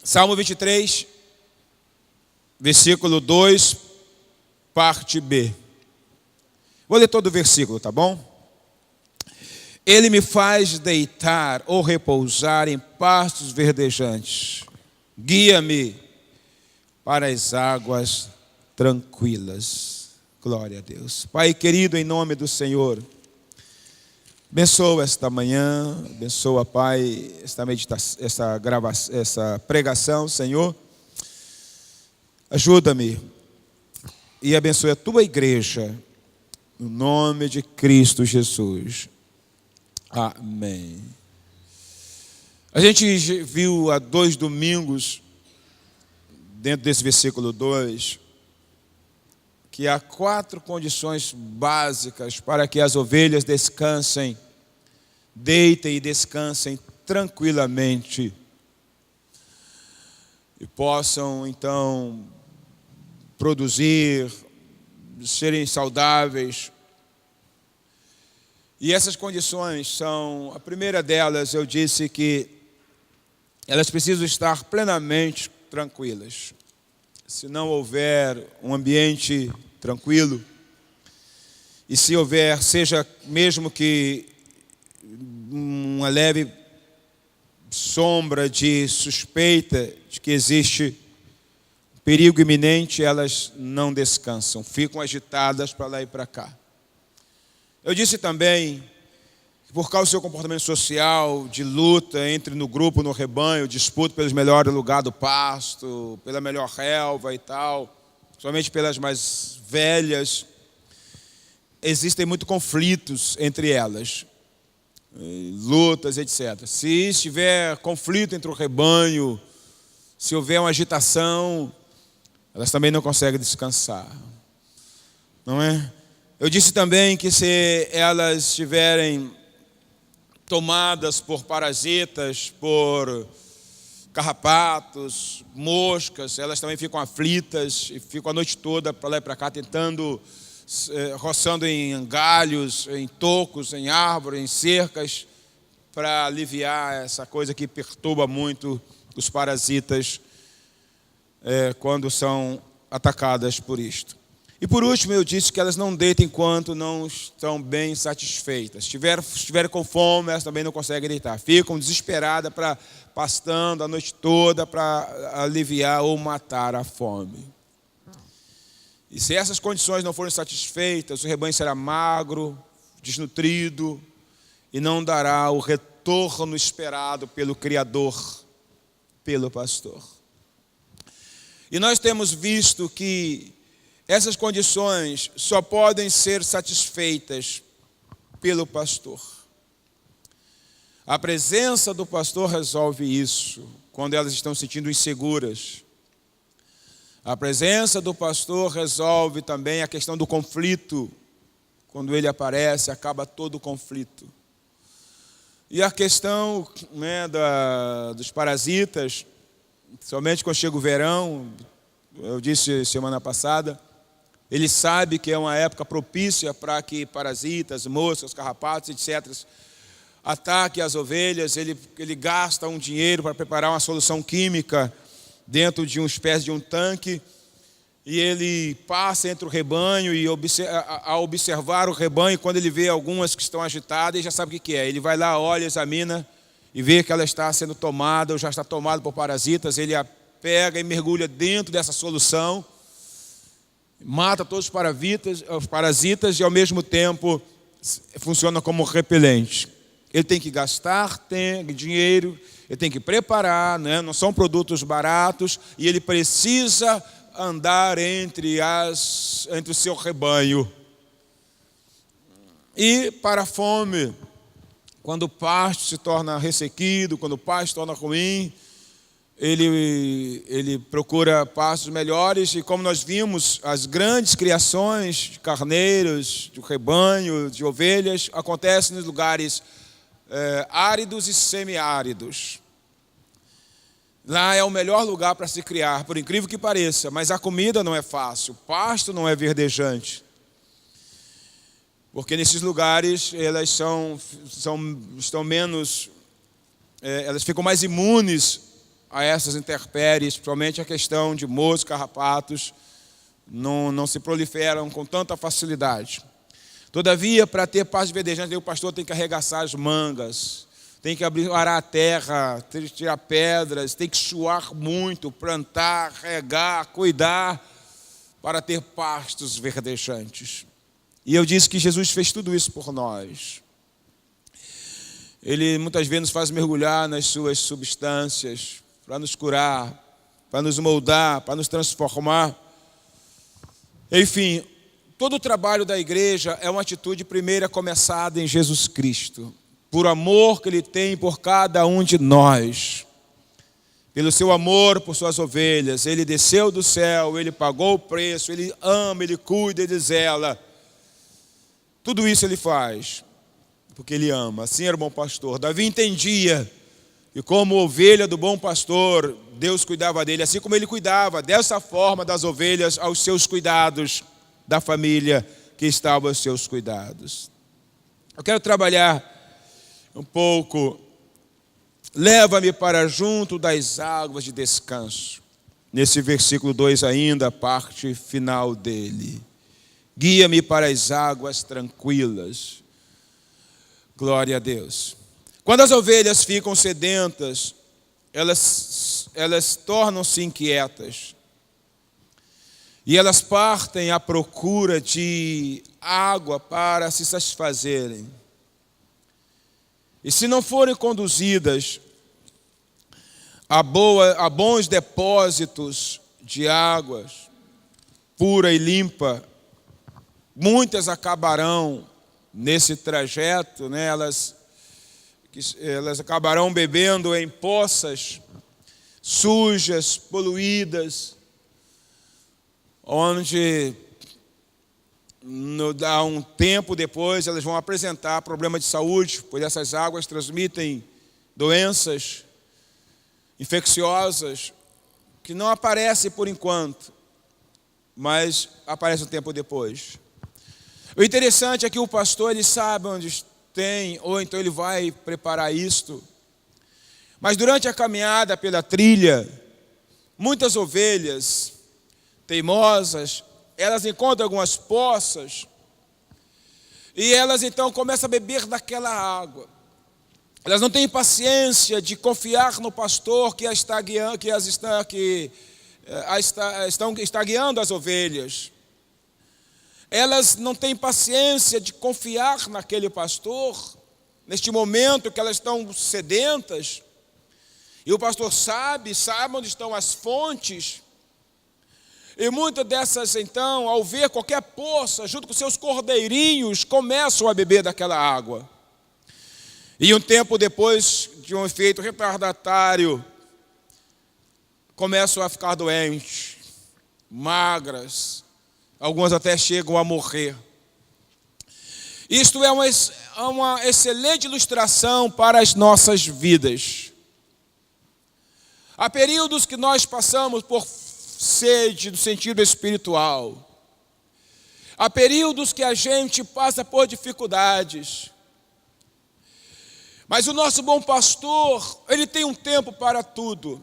Salmo 23, versículo 2, parte B. Vou ler todo o versículo, tá bom? Ele me faz deitar ou repousar em pastos verdejantes. Guia-me para as águas tranquilas. Glória a Deus. Pai querido, em nome do Senhor, abençoa esta manhã, abençoa, Pai, essa pregação, Senhor. Ajuda-me e abençoe a tua igreja, no nome de Cristo Jesus. Amém. A gente viu há 2 domingos, dentro desse versículo 2, que há 4 condições básicas para que as ovelhas descansem, deitem e descansem tranquilamente e possam então produzir, serem saudáveis. E essas condições são, a primeira delas, eu disse que elas precisam estar plenamente tranquilas. Se não houver um ambiente tranquilo, e se houver, seja mesmo que uma leve sombra de suspeita de que existe perigo iminente, elas não descansam, ficam agitadas para lá e para cá. Eu disse também que por causa do seu comportamento social, de luta entre no grupo, no rebanho, disputa pelos melhores lugares do pasto, pela melhor relva e tal, somente pelas mais velhas, existem muitos conflitos entre elas, lutas, etc. Se estiver conflito entre o rebanho, se houver uma agitação, elas também não conseguem descansar, não é? Eu disse também que se elas estiverem tomadas por parasitas, por carrapatos, moscas, elas também ficam aflitas e ficam a noite toda para lá e para cá tentando, roçando em galhos, em tocos, em árvores, em cercas, para aliviar essa coisa que perturba muito os parasitas quando são atacadas por isto. E por último, eu disse que elas não deitam enquanto não estão bem satisfeitas. Se estiverem com fome, elas também não conseguem deitar. Ficam desesperadas, pastando a noite toda para aliviar ou matar a fome. E se essas condições não forem satisfeitas, o rebanho será magro, desnutrido e não dará o retorno esperado pelo Criador, pelo pastor. E nós temos visto que essas condições só podem ser satisfeitas pelo pastor. A presença do pastor resolve isso, quando elas estão se sentindo inseguras. A presença do pastor resolve também a questão do conflito. Quando ele aparece, acaba todo o conflito. E a questão dos parasitas, somente quando chega o verão, eu disse semana passada, ele sabe que é uma época propícia para que parasitas, moscas, carrapatos, etc., ataquem as ovelhas. Ele gasta um dinheiro para preparar uma solução química dentro de uma espécie de um tanque, e ele passa entre o rebanho e ao observar o rebanho, quando ele vê algumas que estão agitadas, ele já sabe o que é. Ele vai lá, olha, examina e vê que ela está sendo tomada ou já está tomada por parasitas. Ele a pega e mergulha dentro dessa solução, mata todos os parasitas e ao mesmo tempo funciona como repelente. Ele tem que gastar dinheiro, ele tem que preparar, não são produtos baratos, e ele precisa andar entre o seu rebanho. E para a fome, quando o pasto se torna ressequido, quando o pasto se torna ruim, ele procura pastos melhores, e como nós vimos, as grandes criações de carneiros, de rebanho, de ovelhas, acontecem nos lugares áridos e semiáridos. Lá é o melhor lugar para se criar, por incrível que pareça, mas a comida não é fácil, o pasto não é verdejante. Porque nesses lugares elas estão menos, elas ficam mais imunes a essas intempéries, principalmente a questão de moscas, carrapatos, não se proliferam com tanta facilidade. Todavia, para ter paz verdejante, o pastor tem que arregaçar as mangas, tem que arar a terra, tem que tirar pedras, tem que suar muito, plantar, regar, cuidar, para ter pastos verdejantes. E eu disse que Jesus fez tudo isso por nós. Ele muitas vezes nos faz mergulhar nas suas substâncias, para nos curar, para nos moldar, para nos transformar. Enfim, todo o trabalho da igreja é uma atitude primeira começada em Jesus Cristo, por amor que Ele tem por cada um de nós. Pelo seu amor por suas ovelhas, Ele desceu do céu, Ele pagou o preço, Ele ama, Ele cuida, Ele zela. Tudo isso Ele faz, porque Ele ama. Assim era o bom pastor. Davi entendia que como ovelha do bom pastor, Deus cuidava dele, assim como Ele cuidava dessa forma das ovelhas aos seus cuidados, da família que estava aos seus cuidados. Eu quero trabalhar um pouco. Leva-me para junto das águas de descanso. Nesse versículo 2 ainda, a parte final dele. Guia-me para as águas tranquilas. Glória a Deus. Quando as ovelhas ficam sedentas, elas tornam-se inquietas. E elas partem à procura de água para se satisfazerem. E se não forem conduzidas a bons depósitos de águas pura e limpa, muitas acabarão nesse trajeto, né? Elas acabarão bebendo em poças sujas, poluídas, onde há um tempo depois elas vão apresentar problema de saúde, pois essas águas transmitem doenças infecciosas que não aparecem por enquanto, mas aparecem um tempo depois. O interessante é que o pastor ele sabe onde tem, ou então ele vai preparar isto, mas durante a caminhada pela trilha, muitas ovelhas teimosas, elas encontram algumas poças e elas então começam a beber daquela água. Elas não têm paciência de confiar no pastor que está guiando as ovelhas. Elas não têm paciência de confiar naquele pastor, neste momento que elas estão sedentas, e o pastor sabe onde estão as fontes. E muitas dessas, então, ao ver qualquer poça, junto com seus cordeirinhos, começam a beber daquela água. E um tempo depois de um efeito retardatário, começam a ficar doentes, magras, algumas até chegam a morrer. Isto é uma excelente ilustração para as nossas vidas. Há períodos que nós passamos por sede do sentido espiritual. Há períodos que a gente passa por dificuldades. Mas o nosso bom pastor, ele tem um tempo para tudo.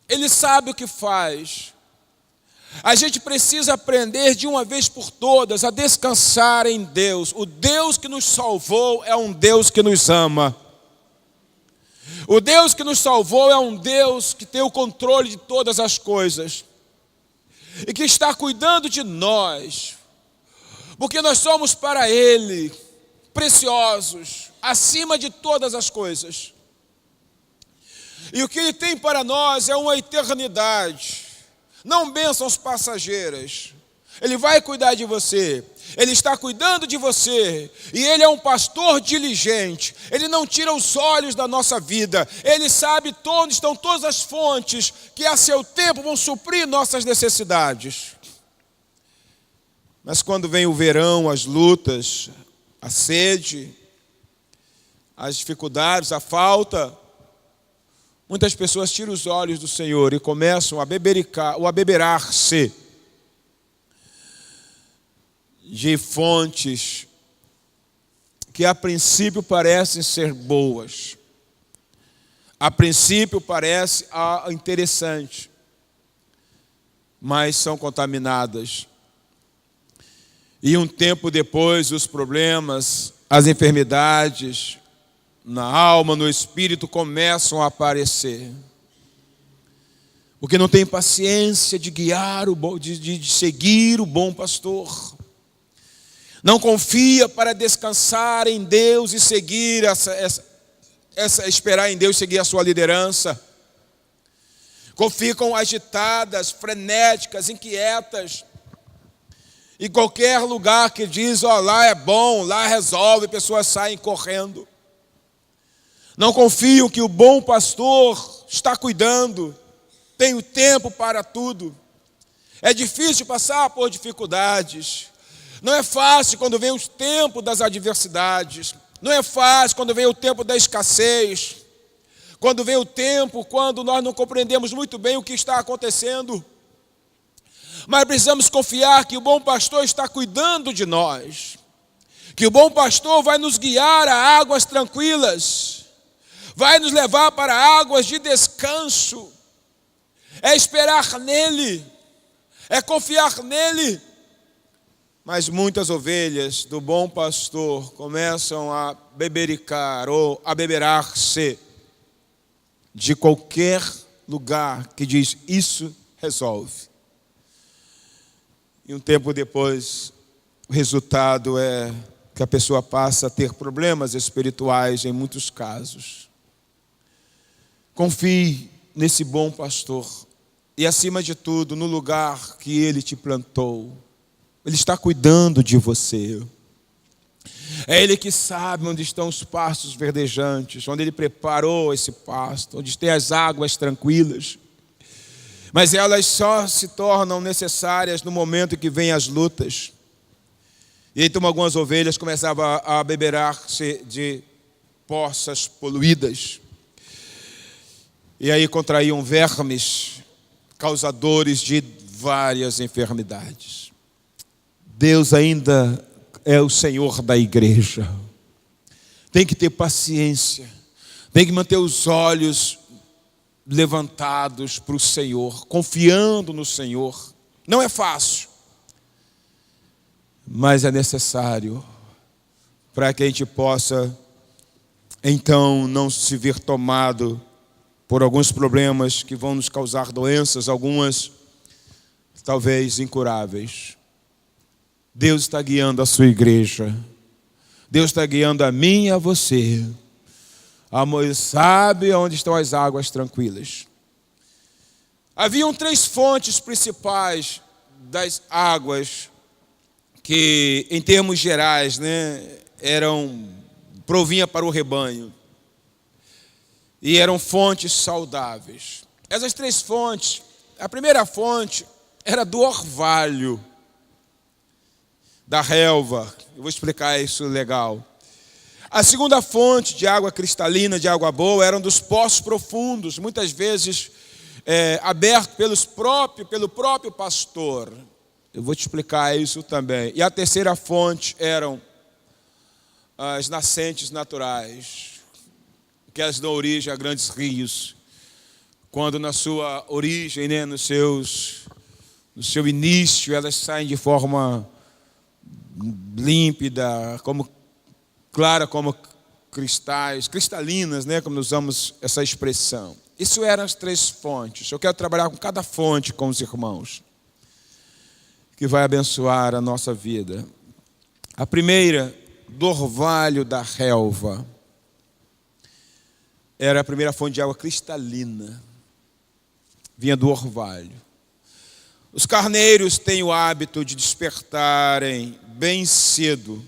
Ele sabe o que faz. A gente precisa aprender de uma vez por todas a descansar em Deus. O Deus que nos salvou é um Deus que nos ama. O Deus que nos salvou é um Deus que tem o controle de todas as coisas. E que está cuidando de nós. Porque nós somos para Ele preciosos, acima de todas as coisas. E o que Ele tem para nós é uma eternidade, não bênçãos passageiras. Ele vai cuidar de você, Ele está cuidando de você, e Ele é um pastor diligente. Ele não tira os olhos da nossa vida, Ele sabe onde estão todas as fontes que a seu tempo vão suprir nossas necessidades. Mas quando vem o verão, as lutas, a sede, as dificuldades, a falta, muitas pessoas tiram os olhos do Senhor e começam a beberar-se de fontes que a princípio parecem ser boas. A princípio parece interessante, mas são contaminadas. E um tempo depois, os problemas, as enfermidades na alma, no espírito começam a aparecer. Porque não tem paciência de guiar, de seguir o bom pastor. Não confia para descansar em Deus e seguir esperar em Deus seguir a sua liderança. Ficam agitadas, frenéticas, inquietas. Em qualquer lugar que diz, lá é bom, lá resolve, pessoas saem correndo. Não confiam que o bom pastor está cuidando, tem o tempo para tudo. É difícil passar por dificuldades. Não é fácil quando vem o tempo das adversidades. Não é fácil quando vem o tempo da escassez. Quando vem o tempo quando nós não compreendemos muito bem o que está acontecendo. Mas precisamos confiar que o bom pastor está cuidando de nós. Que o bom pastor vai nos guiar a águas tranquilas. Vai nos levar para águas de descanso. É esperar nele. É confiar nele. Mas muitas ovelhas do bom pastor começam a bebericar ou a beberar-se de qualquer lugar que diz isso resolve. E um tempo depois, o resultado é que a pessoa passa a ter problemas espirituais em muitos casos. Confie nesse bom pastor e, acima de tudo, no lugar que ele te plantou. Ele está cuidando de você. É Ele que sabe onde estão os pastos verdejantes, onde Ele preparou esse pasto, onde tem as águas tranquilas. Mas elas só se tornam necessárias no momento em que vêm as lutas. E então algumas ovelhas começavam a beberar-se de poças poluídas. E aí contraíam vermes, causadores de várias enfermidades. Deus ainda é o Senhor da igreja. Tem que ter paciência. Tem que manter os olhos levantados para o Senhor, confiando no Senhor. Não é fácil, mas é necessário para que a gente possa, então, não se ver tomado por alguns problemas que vão nos causar doenças, algumas talvez incuráveis. Deus está guiando a sua igreja. Deus está guiando a mim e a você. Amor, sabe onde estão as águas tranquilas. Haviam 3 fontes principais das águas que, em termos gerais, provinha para o rebanho. E eram fontes saudáveis. Essas 3 fontes, a primeira fonte era do orvalho da relva. Eu vou explicar isso legal. A segunda fonte de água cristalina, de água boa, eram dos poços profundos, muitas vezes abertos pelo próprio pastor. Eu vou te explicar isso também. E a terceira fonte eram as nascentes naturais, que elas dão origem a grandes rios. Quando na sua origem, no seu início, elas saem de forma límpida, clara como cristais, cristalinas, como nós usamos essa expressão. Isso eram as 3 fontes. Eu quero trabalhar com cada fonte com os irmãos, que vai abençoar a nossa vida. A primeira, do orvalho da relva, era a primeira fonte de água cristalina. Vinha do orvalho. Os carneiros têm o hábito de despertarem bem cedo,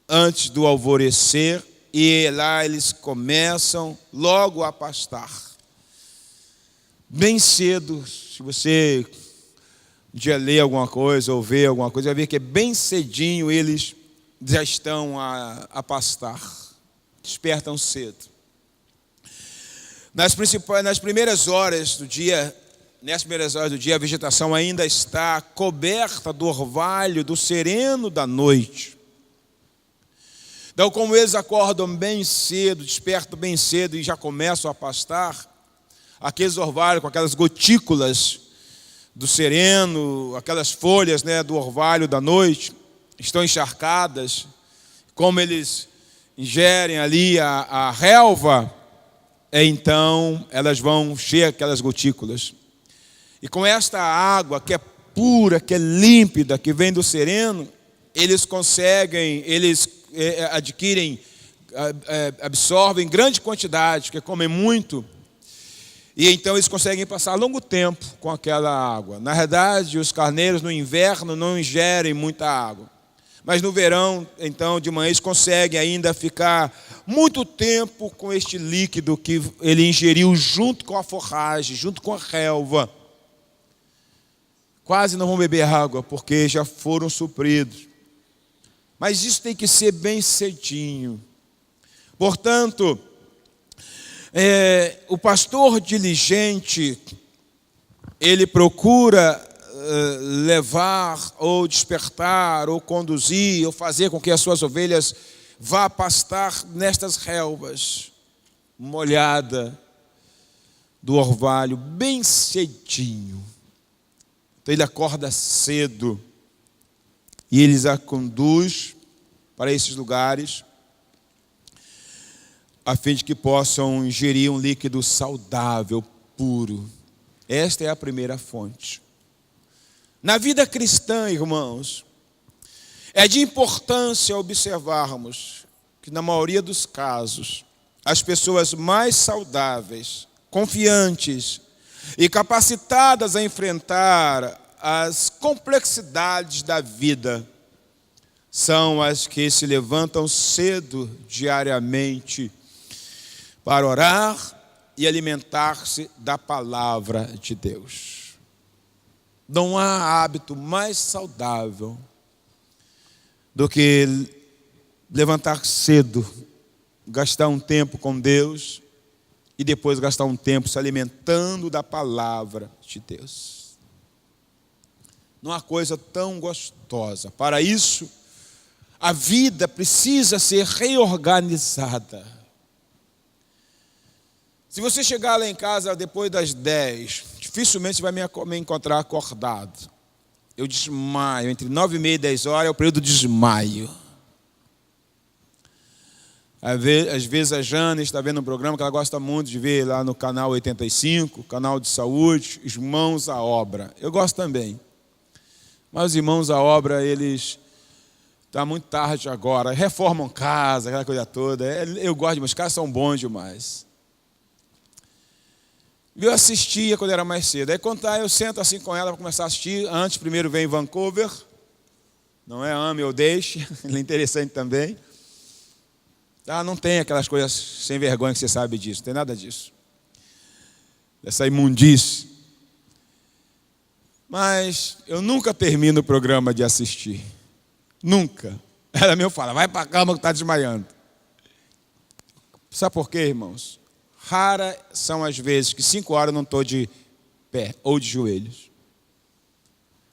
antes do alvorecer, e lá eles começam logo a pastar. Bem cedo, se você um dia ler alguma coisa ou ver alguma coisa, vai ver que é bem cedinho eles já estão a pastar. Despertam cedo. Nas primeiras horas do dia, a vegetação ainda está coberta do orvalho, do sereno da noite. Então, como eles acordam bem cedo, despertam bem cedo e já começam a pastar, aqueles orvalhos com aquelas gotículas do sereno, aquelas folhas, né, do orvalho da noite, estão encharcadas. Como eles ingerem ali a relva, então elas vão cheias aquelas gotículas. E com esta água que é pura, que é límpida, que vem do sereno, eles conseguem, adquirem, absorvem grande quantidade, porque comem muito, e então eles conseguem passar longo tempo com aquela água. Na verdade, os carneiros no inverno não ingerem muita água, mas no verão, então, de manhã, eles conseguem ainda ficar muito tempo com este líquido que ele ingeriu junto com a forragem, junto com a relva. Quase não vão beber água, porque já foram supridos. Mas isso tem que ser bem cedinho. Portanto, o pastor diligente, ele procura levar, ou despertar, ou conduzir, ou fazer com que as suas ovelhas vá pastar nestas relvas, molhada do orvalho, bem cedinho. Então ele acorda cedo e eles a conduz para esses lugares, a fim de que possam ingerir um líquido saudável, puro. Esta é a primeira fonte. Na vida cristã, irmãos, é de importância observarmos que, na maioria dos casos, as pessoas mais saudáveis, confiantes e capacitadas a enfrentar as complexidades da vida são as que se levantam cedo diariamente para orar e alimentar-se da palavra de Deus. Não há hábito mais saudável do que levantar cedo, gastar um tempo com Deus e depois gastar um tempo se alimentando da palavra de Deus. Não há coisa tão gostosa. Para isso, a vida precisa ser reorganizada. Se você chegar lá em casa depois das 10, dificilmente você vai me encontrar acordado. Eu desmaio, entre 9h30 e 10 horas é o período de desmaio. Às vezes a Jane está vendo um programa que ela gosta muito de ver lá no canal 85, canal de saúde, Irmãos à Obra. Eu gosto também. Mas os Irmãos à Obra, eles... Está muito tarde agora, reformam casa, aquela coisa toda. Eu gosto de, os caras são bons demais. Eu assistia quando era mais cedo. Aí quando eu sento assim com ela para começar a assistir. Antes, primeiro vem Vancouver. Não é ame ou deixe. Ele é interessante também. Não tem aquelas coisas sem vergonha que você sabe disso. Não tem nada disso. Essa imundície. Mas eu nunca termino o programa de assistir. Nunca. Ela me fala, vai para a cama que está desmaiando. Sabe por quê, irmãos? Raras são as vezes que 5 horas eu não estou de pé ou de joelhos.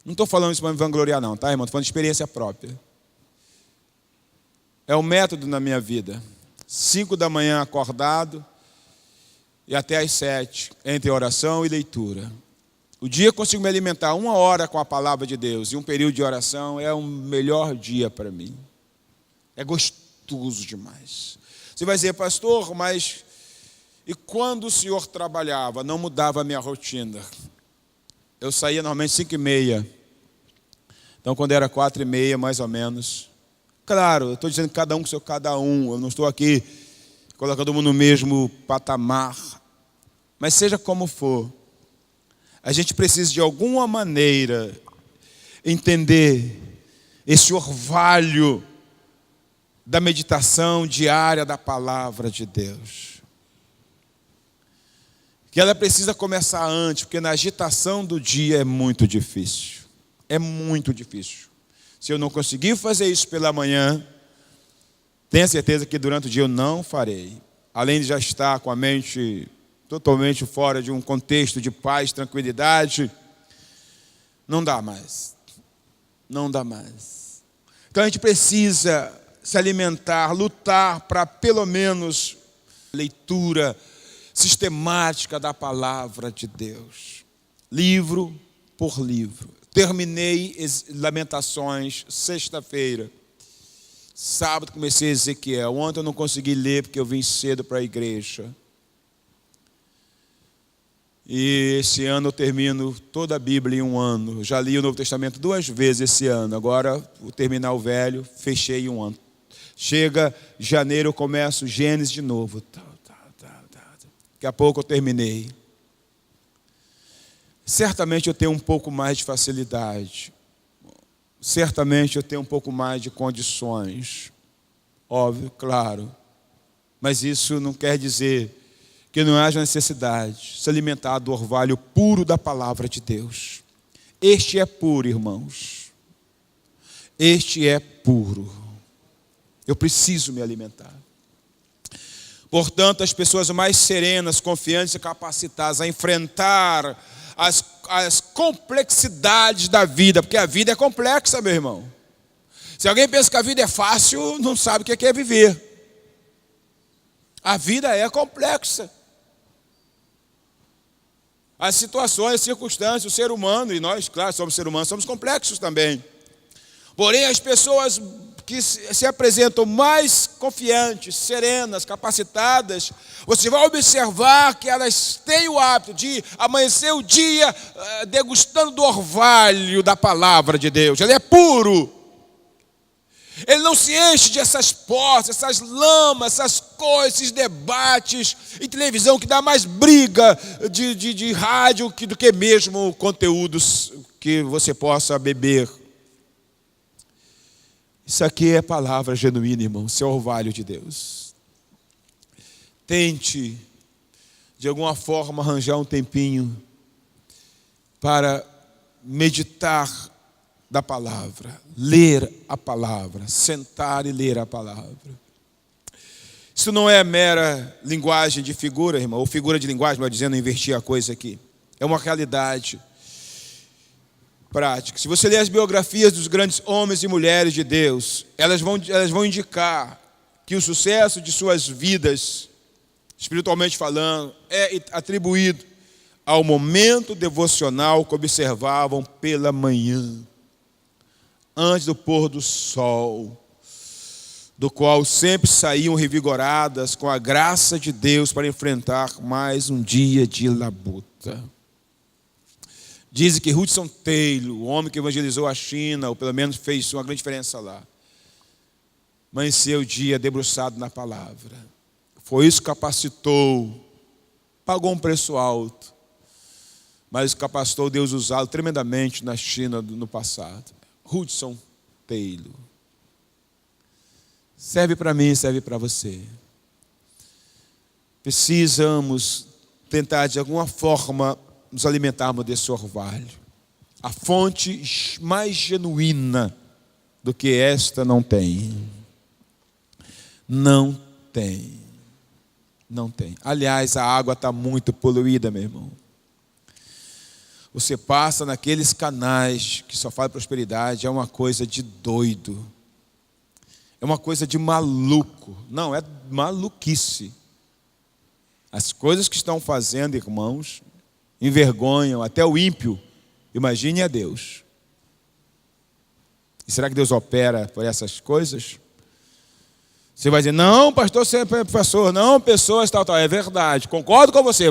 Não estou falando isso para me vangloriar não, tá, irmão? Estou falando de experiência própria. É o método na minha vida. 5 da manhã acordado e até às 7, entre oração e leitura. O dia eu consigo me alimentar 1 hora com a palavra de Deus e um período de oração é o melhor dia para mim. É gostoso demais. Você vai dizer, pastor, mas... E quando o senhor trabalhava, não mudava a minha rotina? Eu saía normalmente 5h30. Então, quando era 4h30, mais ou menos. Claro, eu estou dizendo cada um com seu cada um. Eu não estou aqui colocando todo mundo no mesmo patamar. Mas seja como for, a gente precisa de alguma maneira entender esse orvalho da meditação diária da palavra de Deus. Que ela precisa começar antes, porque na agitação do dia é muito difícil. É muito difícil. Se eu não conseguir fazer isso pela manhã, tenha certeza que durante o dia eu não farei. Além de já estar com a mente totalmente fora de um contexto de paz, tranquilidade, não dá mais. Não dá mais. Então a gente precisa se alimentar, lutar para pelo menos leitura sistemática da palavra de Deus, livro por livro. Terminei Lamentações sexta-feira. Sábado comecei Ezequiel. Ontem eu não consegui ler porque eu vim cedo para a igreja. E esse ano eu termino toda a Bíblia em um ano. Já li o Novo Testamento 2 vezes esse ano. Agora vou terminar o Velho, fechei em um ano. Chega janeiro, eu começo Gênesis de novo. Daqui a pouco eu terminei. Certamente eu tenho um pouco mais de facilidade. Certamente eu tenho um pouco mais de condições. Óbvio, claro. Mas isso não quer dizer que não haja necessidade de se alimentar do orvalho puro da palavra de Deus. Este é puro, irmãos. Este é puro. Eu preciso me alimentar. Portanto, as pessoas mais serenas, confiantes e capacitadas a enfrentar as complexidades da vida, porque a vida é complexa, meu irmão. Se alguém pensa que a vida é fácil, não sabe o que é viver. A vida é complexa. As situações, as circunstâncias, o ser humano, e nós, claro, somos seres humanos, somos complexos também. Porém, as pessoas que se apresentam mais confiantes, serenas, capacitadas, você vai observar que elas têm o hábito de amanhecer o dia degustando do orvalho da palavra de Deus. Ele é puro. Ele não se enche de essas posses, essas lamas, essas coisas, esses debates em televisão que dá mais briga de rádio do que mesmo conteúdos que você possa beber. Isso aqui é palavra genuína, irmão, isso é orvalho de Deus. Tente, de alguma forma, arranjar um tempinho para meditar da palavra, ler a palavra, sentar e ler a palavra. Isso não é mera linguagem de figura, irmão, ou figura de linguagem, mas dizendo invertir a coisa aqui. É uma realidade prática. Se você ler as biografias dos grandes homens e mulheres de Deus, elas vão indicar que o sucesso de suas vidas, espiritualmente falando, é atribuído ao momento devocional que observavam pela manhã, antes do pôr do sol, do qual sempre saíam revigoradas com a graça de Deus para enfrentar mais um dia de labuta. Dizem que Hudson Taylor, o homem que evangelizou a China, ou pelo menos fez uma grande diferença lá, amanheceu o dia debruçado na palavra. Foi isso que capacitou, pagou um preço alto, mas capacitou Deus usá-lo tremendamente na China no passado. Hudson Taylor. Serve para mim, serve para você. Precisamos tentar de alguma forma nos alimentarmos desse orvalho. A fonte mais genuína do que esta não tem. Não tem. Não tem. Aliás, a água está muito poluída, meu irmão. Você passa naqueles canais que só falam prosperidade, é uma coisa de doido. É uma coisa de maluco. Não, é maluquice. As coisas que estão fazendo, irmãos, envergonham até o ímpio. Imagine a Deus. E será que Deus opera por essas coisas? Você vai dizer, não, pastor, você é professor, não, pessoas, tal. É verdade, concordo com você.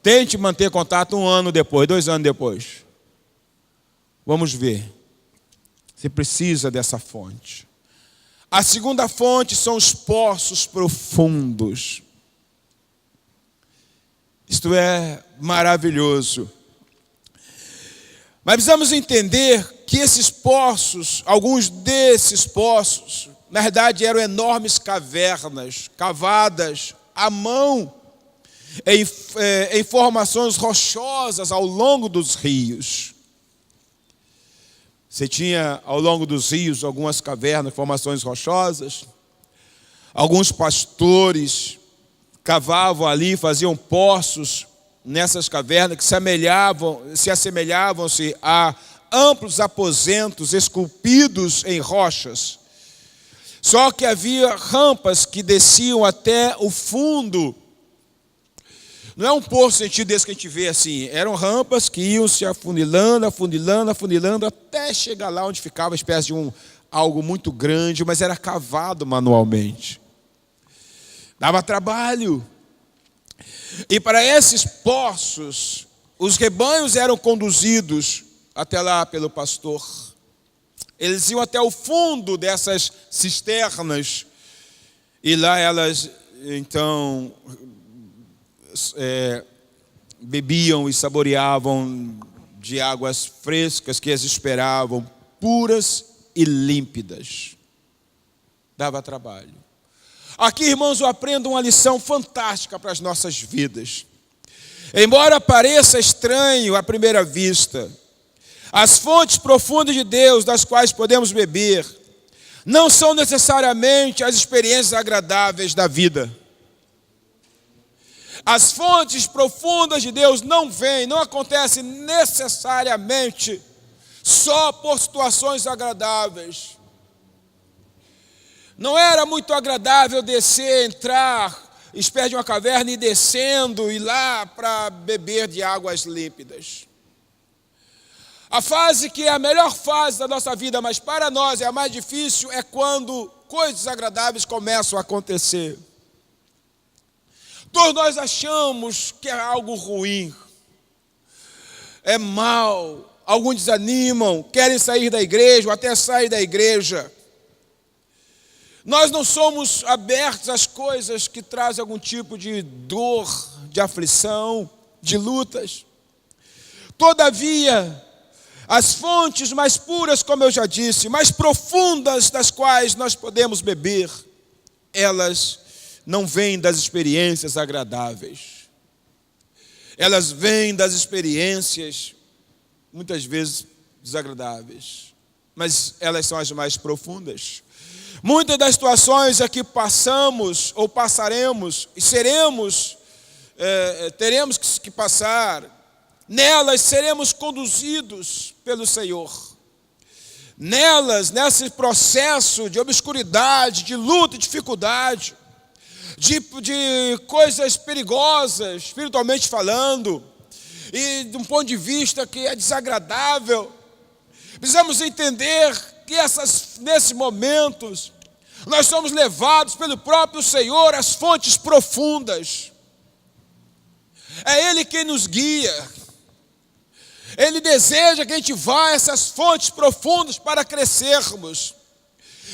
Tente manter contato 1 ano depois, 2 anos depois. Vamos ver. Você precisa dessa fonte. A segunda fonte são os poços profundos. Isto é maravilhoso. Mas precisamos entender que esses poços, alguns desses poços, na verdade eram enormes cavernas, cavadas à mão, em formações rochosas ao longo dos rios. Você tinha ao longo dos rios algumas cavernas, formações rochosas. Alguns pastores cavavam ali, faziam poços nessas cavernas que se assemelhavam-se a amplos aposentos esculpidos em rochas. Só que havia rampas que desciam até o fundo. Não é um poço sentido desse que a gente vê assim. Eram rampas que iam se afunilando, afunilando, afunilando, até chegar lá onde ficava uma espécie de algo muito grande, mas era cavado manualmente. Dava trabalho. E para esses poços, os rebanhos eram conduzidos até lá pelo pastor. Eles iam até o fundo dessas cisternas. E lá elas, então, bebiam e saboreavam de águas frescas que as esperavam, puras e límpidas. Dava trabalho. Aqui, irmãos, eu aprendo uma lição fantástica para as nossas vidas. Embora pareça estranho à primeira vista, as fontes profundas de Deus, das quais podemos beber, não são necessariamente as experiências agradáveis da vida. As fontes profundas de Deus não acontecem necessariamente só por situações agradáveis. Não era muito agradável descer, entrar, espécie de uma caverna e descendo, ir lá para beber de águas límpidas. A fase que é a melhor fase da nossa vida, mas para nós é a mais difícil, é quando coisas desagradáveis começam a acontecer. Todos nós achamos que é algo ruim, é mal, alguns desanimam, querem sair da igreja ou até sair da igreja. Nós não somos abertos às coisas que trazem algum tipo de dor, de aflição, de lutas. Todavia, as fontes mais puras, como eu já disse, mais profundas das quais nós podemos beber, elas não vêm das experiências agradáveis. Elas vêm das experiências, muitas vezes, desagradáveis. Mas elas são as mais profundas. Muitas das situações a que passamos ou passaremos e teremos que passar, nelas seremos conduzidos pelo Senhor. Nelas, nesse processo de obscuridade, de luta e dificuldade, de coisas perigosas, espiritualmente falando, e de um ponto de vista que é desagradável, precisamos entender que nesses momentos, nós somos levados pelo próprio Senhor às fontes profundas. É Ele quem nos guia. Ele deseja que a gente vá a essas fontes profundas para crescermos.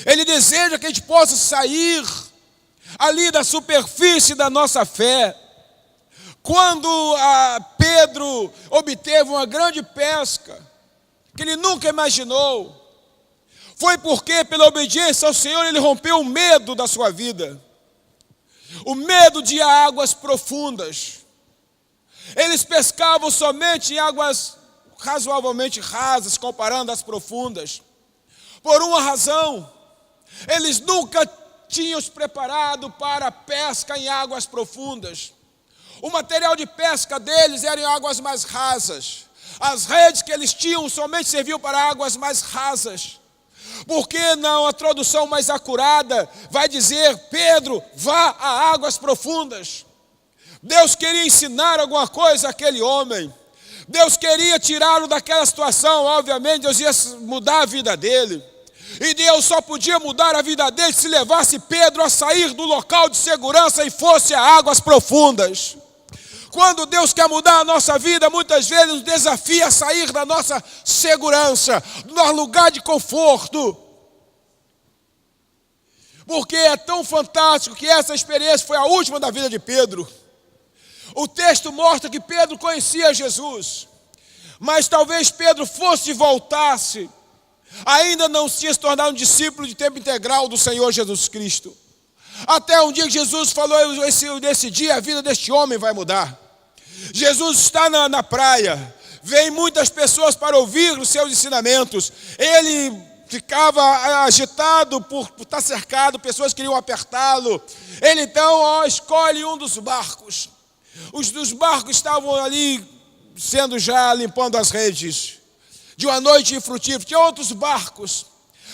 Ele deseja que a gente possa sair ali da superfície da nossa fé. Quando Pedro obteve uma grande pesca, que ele nunca imaginou, foi porque pela obediência ao Senhor ele rompeu o medo da sua vida. O medo de águas profundas. Eles pescavam somente em águas razoavelmente rasas, comparando as profundas. Por uma razão, eles nunca tinham se preparado para a pesca em águas profundas. O material de pesca deles era em águas mais rasas. As redes que eles tinham somente serviam para águas mais rasas. Porque na tradução mais acurada vai dizer: Pedro, vá a águas profundas. Deus queria ensinar alguma coisa àquele homem. Deus queria tirá-lo daquela situação. Obviamente Deus ia mudar a vida dele. E Deus só podia mudar a vida dele se levasse Pedro a sair do local de segurança e fosse a águas profundas. Quando Deus quer mudar a nossa vida, muitas vezes nos desafia a sair da nossa segurança, do nosso lugar de conforto. Porque é tão fantástico que essa experiência foi a última da vida de Pedro. O texto mostra que Pedro conhecia Jesus, mas talvez Pedro fosse e voltasse, ainda não tinha se tornado um discípulo de tempo integral do Senhor Jesus Cristo. Até um dia que Jesus falou: nesse dia a vida deste homem vai mudar. Jesus está na praia, vem muitas pessoas para ouvir os seus ensinamentos. Ele ficava agitado por estar cercado, pessoas queriam apertá-lo. Ele então escolhe um dos barcos. Os dos barcos estavam ali sendo já limpando as redes de uma noite infrutífera. Tinha outros barcos.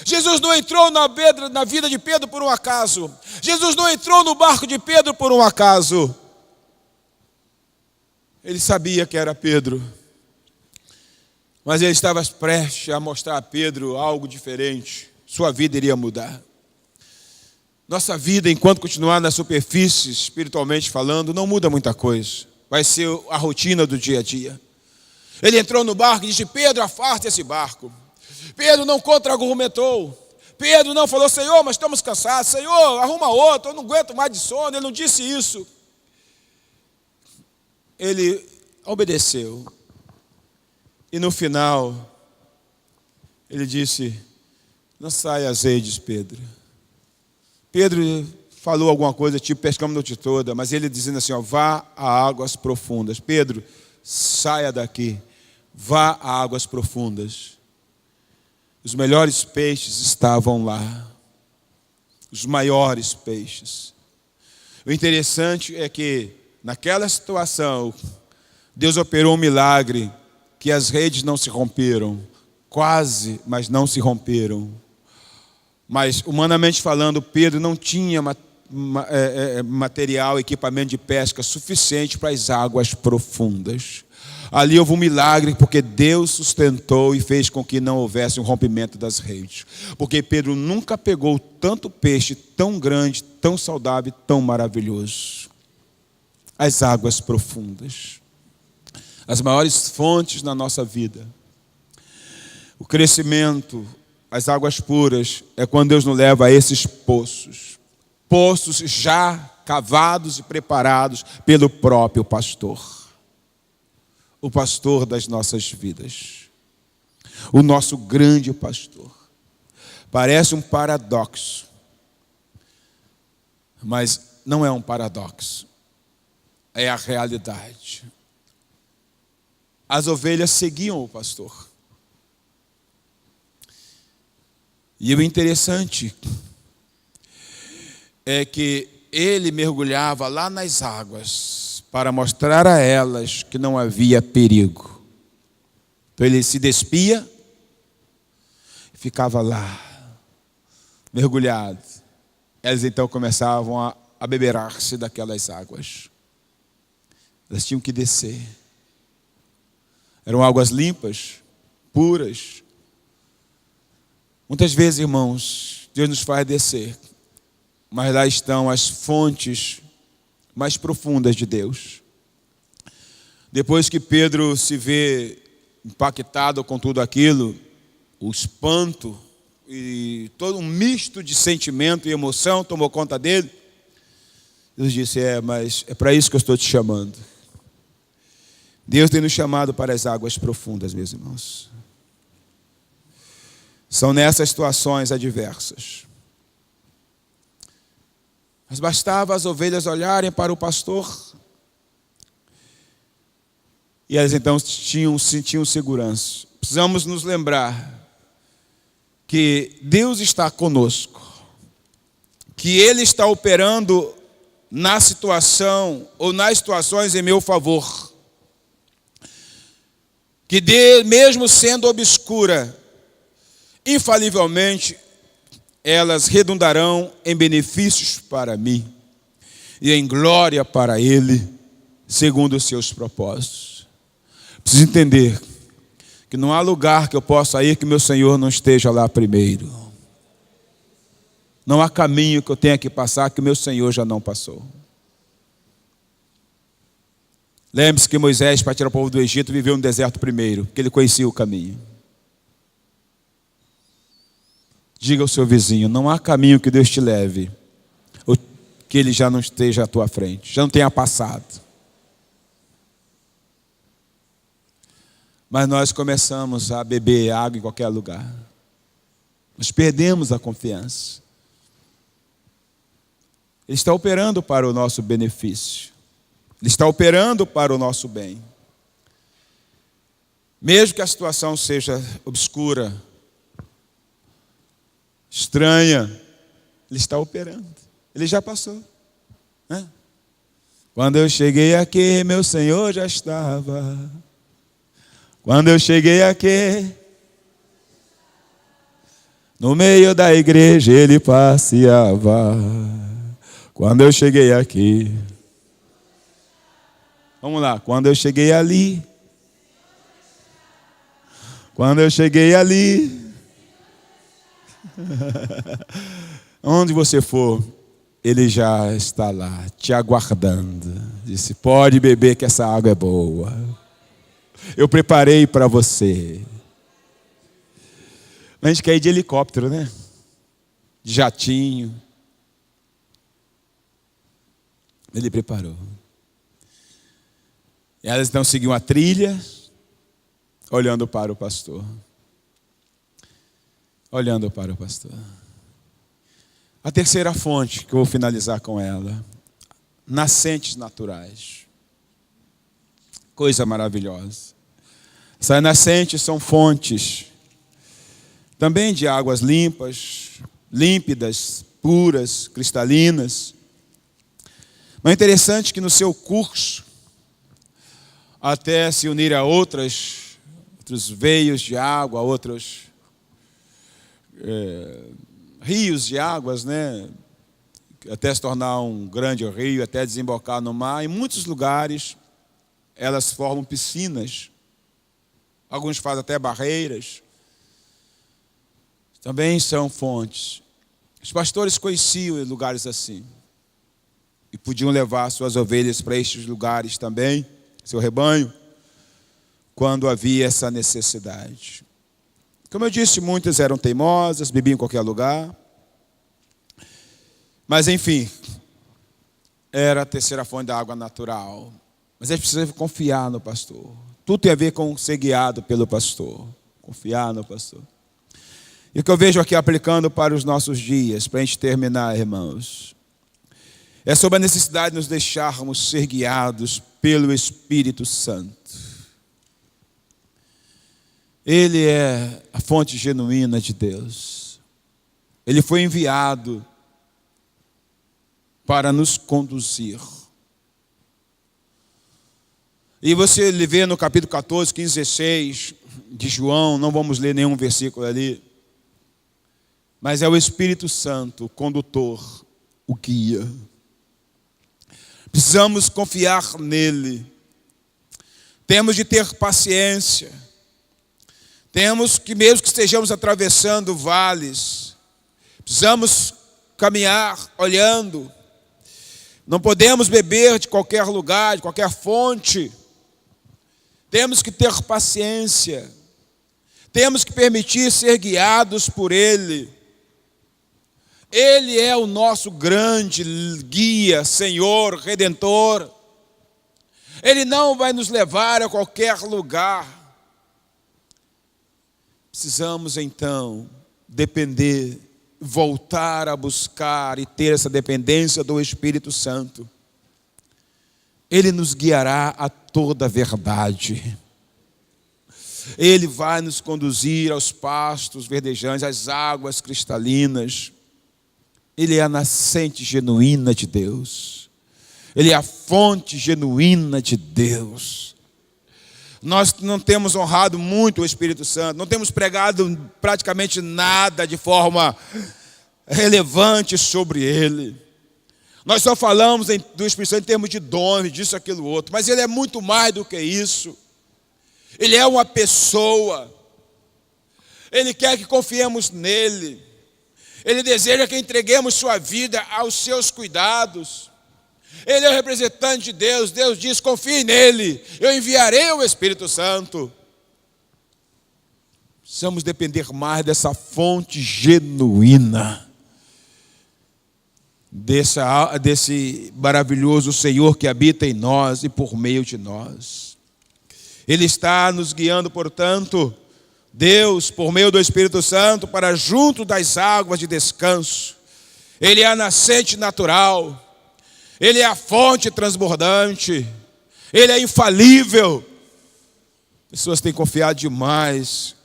Jesus não entrou na vida de Pedro por um acaso. Jesus não entrou no barco de Pedro por um acaso. Ele sabia que era Pedro, mas ele estava prestes a mostrar a Pedro algo diferente. Sua vida iria mudar. Nossa vida, enquanto continuar na superfície, espiritualmente falando, não muda muita coisa. Vai ser a rotina do dia a dia. Ele entrou no barco e disse: Pedro, afasta esse barco. Pedro não contra-argumentou. Pedro não falou: Senhor, mas estamos cansados. Senhor, arruma outro, eu não aguento mais de sono. Ele não disse isso. Ele obedeceu. E no final, ele disse: não saia às redes, Pedro. Pedro falou alguma coisa, tipo, pescamos a noite toda, mas ele dizendo assim, vá a águas profundas. Pedro, saia daqui, vá a águas profundas. Os melhores peixes estavam lá. Os maiores peixes. O interessante é que, naquela situação, Deus operou um milagre, que as redes não se romperam. Quase, mas não se romperam. Mas, humanamente falando, Pedro não tinha material, equipamento de pesca suficiente para as águas profundas. Ali houve um milagre, porque Deus sustentou e fez com que não houvesse um rompimento das redes. Porque Pedro nunca pegou tanto peixe tão grande, tão saudável, tão maravilhoso. As águas profundas. As maiores fontes na nossa vida. O crescimento, as águas puras, é quando Deus nos leva a esses poços. Poços já cavados e preparados pelo próprio pastor. O pastor das nossas vidas. O nosso grande pastor. Parece um paradoxo. Mas não é um paradoxo. É a realidade. As ovelhas seguiam o pastor. E o interessante é que ele mergulhava lá nas águas para mostrar a elas que não havia perigo. Então ele se despia e ficava lá, mergulhado. Elas então começavam a beberar-se daquelas águas. Elas tinham que descer. Eram águas limpas, puras. Muitas vezes, irmãos, Deus nos faz descer, mas lá estão as fontes mais profundas de Deus. Depois que Pedro se vê impactado com tudo aquilo, o espanto e todo um misto de sentimento e emoção tomou conta dele. Deus disse: mas é para isso que eu estou te chamando. Deus tem nos chamado para as águas profundas, meus irmãos. São nessas situações adversas. Mas bastava as ovelhas olharem para o pastor e elas então sentiam segurança. Precisamos nos lembrar que Deus está conosco, que Ele está operando na situação ou nas situações em meu favor. Que mesmo sendo obscura, infalivelmente, elas redundarão em benefícios para mim e em glória para Ele, segundo os seus propósitos. Preciso entender que não há lugar que eu possa ir que meu Senhor não esteja lá primeiro. Não há caminho que eu tenha que passar que meu Senhor já não passou. Lembre-se que Moisés, para tirar o povo do Egito, viveu no deserto primeiro, porque ele conhecia o caminho. Diga ao seu vizinho: não há caminho que Deus te leve, ou que Ele já não esteja à tua frente, já não tenha passado. Mas nós começamos a beber água em qualquer lugar. Nós perdemos a confiança. Ele está operando para o nosso benefício. Ele está operando para o nosso bem. Mesmo que a situação seja obscura, estranha, Ele está operando. Ele já passou. Quando eu cheguei aqui, meu Senhor já estava. Quando eu cheguei aqui, No meio da igreja ele passeava. Quando eu cheguei aqui. Vamos lá. Quando eu cheguei ali. Quando eu cheguei ali. Onde você for, ele já está lá, te aguardando. Disse, pode beber que essa água é boa. Eu preparei para você. A gente quer ir de helicóptero, né? De jatinho. Ele preparou. E elas então seguiam a trilha, olhando para o pastor. Olhando para o pastor. A terceira fonte, que eu vou finalizar com ela. Nascentes naturais. Coisa maravilhosa. Essas nascentes são fontes também de águas limpas, límpidas, puras, cristalinas. Mas é interessante que no seu curso, até se unir a outros veios de água, outros rios de águas, né? Até se tornar um grande rio, até desembocar no mar. Em muitos lugares, elas formam piscinas. Alguns fazem até barreiras. Também são fontes. Os pastores conheciam lugares assim. E podiam levar suas ovelhas para estes lugares também, seu rebanho, quando havia essa necessidade. Como eu disse, muitas eram teimosas, bebiam em qualquer lugar. Mas, enfim, era a terceira fonte da água natural. Mas eles precisavam confiar no pastor. Tudo tem a ver com ser guiado pelo pastor. Confiar no pastor. E o que eu vejo aqui aplicando para os nossos dias, para a gente terminar, irmãos, é sobre a necessidade de nos deixarmos ser guiados pelo Espírito Santo. Ele é a fonte genuína de Deus. Ele foi enviado para nos conduzir. E você vê no capítulo 14, 15, 16 de João, não vamos ler nenhum versículo ali, mas é o Espírito Santo, o condutor, o guia. Precisamos confiar nele. Temos de ter paciência. Temos que, mesmo que estejamos atravessando vales, precisamos caminhar olhando. Não podemos beber de qualquer lugar, de qualquer fonte. Temos que ter paciência. Temos que permitir ser guiados por ele. Ele é o nosso grande guia, Senhor, Redentor. Ele não vai nos levar a qualquer lugar. Precisamos então depender, voltar a buscar e ter essa dependência do Espírito Santo. Ele nos guiará a toda a verdade. Ele vai nos conduzir aos pastos verdejantes, às águas cristalinas. Ele é a nascente genuína de Deus. Ele é a fonte genuína de Deus. Nós não temos honrado muito o Espírito Santo, não temos pregado praticamente nada de forma relevante sobre ele. Nós só falamos do Espírito Santo em termos de dons, disso, aquilo, outro. Mas ele é muito mais do que isso. Ele é uma pessoa. Ele quer que confiemos nele. Ele deseja que entreguemos sua vida aos seus cuidados. Ele é o representante de Deus. Deus diz, confie nele. Eu enviarei o Espírito Santo. Precisamos depender mais dessa fonte genuína. Desse maravilhoso Senhor que habita em nós e por meio de nós. Ele está nos guiando, portanto, Deus, por meio do Espírito Santo, para junto das águas de descanso. Ele é a nascente natural. Ele é a fonte transbordante. Ele é infalível. Pessoas têm confiado demais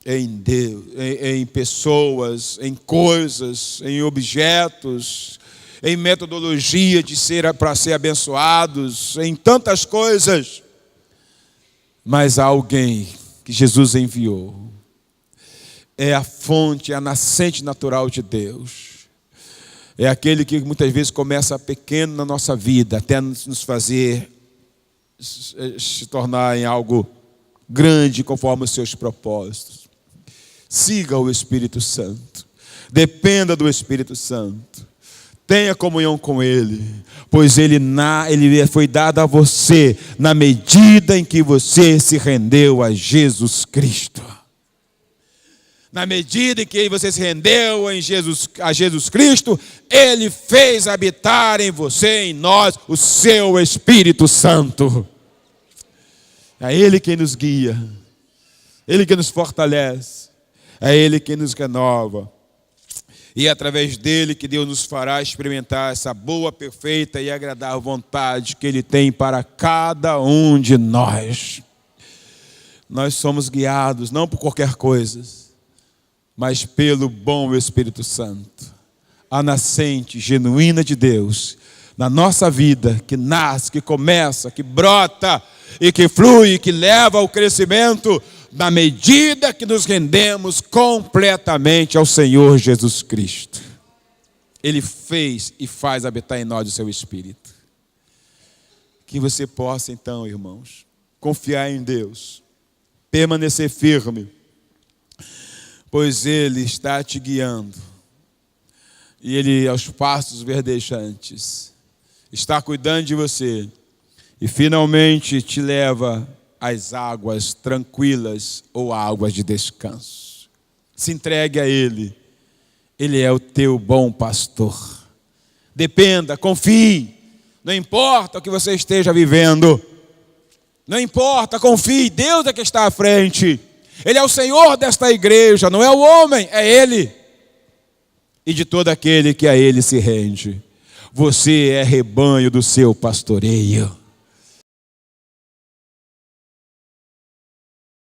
em Deus, em pessoas, em coisas, em objetos, em metodologia para ser abençoados, em tantas coisas. Mas há alguém que Jesus enviou. é a fonte, é a nascente natural de Deus. É aquele que muitas vezes começa pequeno na nossa vida, até nos fazer se tornar em algo grande conforme os seus propósitos. Siga o Espírito Santo. Dependa do Espírito Santo. Tenha comunhão com Ele, pois Ele foi dado a você na medida em que você se rendeu a Jesus Cristo. Na medida em que você se rendeu a Jesus Cristo, Ele fez habitar em você, em nós, o seu Espírito Santo. É Ele quem nos guia, Ele que nos fortalece, é Ele quem nos renova. E é através dele que Deus nos fará experimentar essa boa, perfeita e agradável vontade que Ele tem para cada um de nós. Nós somos guiados não por qualquer coisa, mas pelo bom Espírito Santo. A nascente genuína de Deus na nossa vida, que nasce, que começa, que brota e que flui, que leva ao crescimento, na medida que nos rendemos completamente ao Senhor Jesus Cristo. Ele fez e faz habitar em nós o seu Espírito. Que você possa então, irmãos, confiar em Deus, permanecer firme, pois Ele está te guiando. E Ele, aos passos verdejantes, está cuidando de você. E finalmente te leva às águas tranquilas ou águas de descanso. Se entregue a Ele. Ele é o teu bom pastor. Dependa, confie. Não importa o que você esteja vivendo. Não importa, confie. Deus é que está à frente. Ele é o Senhor desta igreja, não é o homem, é Ele. E de todo aquele que a Ele se rende. Você é rebanho do seu pastoreio.